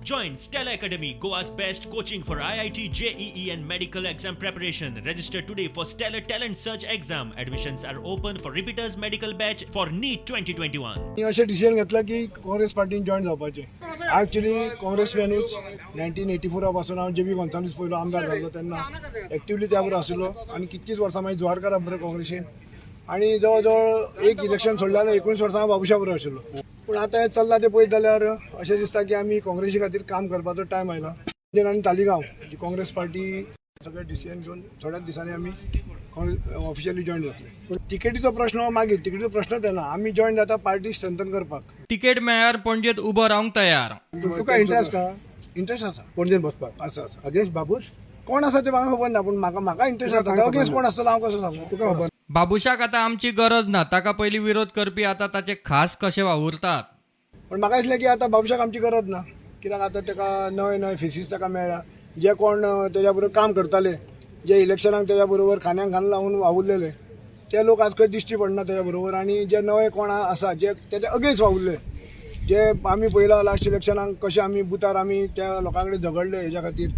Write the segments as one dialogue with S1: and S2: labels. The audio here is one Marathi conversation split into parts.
S1: Join Stella Academy, Goa's best coaching for IIT, JEE and medical exam preparation. Register today for Stellar Talent Search exam. Admissions are open for repeaters medical batch for NEET 2021.
S2: मी अशें डिसिजन घेतला की काँग्रेस पार्टीन जॉइन जावपाचें. एक्चुअली काँग्रेसमॅनूच 1984 पासून हांव JB गोंसाल्वीस पयलो आमदार जाल्लो तेन्ना एक्टिवली त्या बरोबर आशिल्लो आनी कितकीच वर्सां मागीर जुवारकारा बरोबर काँग्रेसीन आनी जवळ जवळ एक इलेक्शन सोडलें जाल्यार 19 वर्सां हांव बाबुशा बरोबर आशिल्लो. पूण आतां हें चल्लां तें पळयत जाल्यार अशें दिसता की आमी काँग्रेसी खातीर काम करपाचो टायम आयला. आनी तालिगांव जी काँग्रेस पार्टी सगळे डिसिजन घेवन थोड्याच दिसांनी आमी ऑफिशियली जॉइन जातले. तिकेटीचो प्रश्न मागीर तिकेटीचो प्रश्नच येना. आमी जॉइन जाता पार्टी स्ट्रेंथन करपाक.
S3: तिकेट मेळ्यार पणजेत उबो रावंक तयार.
S4: तुका इंटरेस्ट का
S2: इंटरेस्ट आसा
S4: पणजेन बसपाक
S2: आसा आसा.
S4: अगेन्स्ट बाबूश
S2: कोण आसा तें म्हाका खबर ना पूण म्हाका इंटरेस्ट आसा. अगेन्स्ट कोण आसतलो हांव कसो सांगू.
S4: तुका खबर
S3: बाबुशाक आतां आमची गरज ना, ताका पयलीं विरोध करपी आतां ताचे खास कशे वावुरतात.
S2: पण म्हाका दिसलें की आतां बाबुशाक आमची गरज ना. कित्याक आतां ताका नवे नवे फेसीस ताका मेळ्ळा. जे कोण तेज्या बरोबर काम करताले, जे इलेक्शनाक तेज्या बरोबर खांद्याक खांद लावून वावुरलेले ते लोक आज खंय दिश्टी पडना तेज्या बरोबर. आनी जे नवे कोण आसा जे तेज्या अगेन्स्ट वावुरले, जे आमी पयला लास्ट इलेक्शनाक कशे आमी बुथार आमी त्या लोकां कडेन झगडले हेज्या खातीर,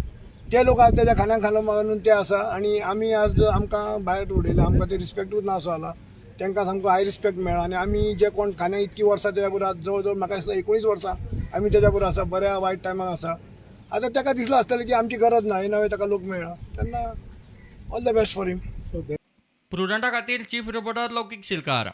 S2: ते लोक आज तेज्या खांद्याक खांद मारून ते आसा. आनी आमी आज आमकां भायर उडयले, आमकां ते रिस्पेक्टूच ना असो जाला. तांकां सामको हाय रिस्पेक्ट मेळ्ळा. आनी आमी जे कोण खांद्याक इतकी वर्सां तेज्या बरोबर जवळ जवळ म्हाका दिसता 19 वर्सां आमी तेज्या बरोबर आसा, बऱ्या वायट टायमाक आसा. आतां ताका दिसलें आसतलें की आमची गरज ना, हे नवे ताका लोक मेळ्ळा तेन्ना ऑल द बेस्ट फॉर हिम.
S3: प्रुडंटा खातीर चीफ रिपोर्टर लौकीक शिलकार.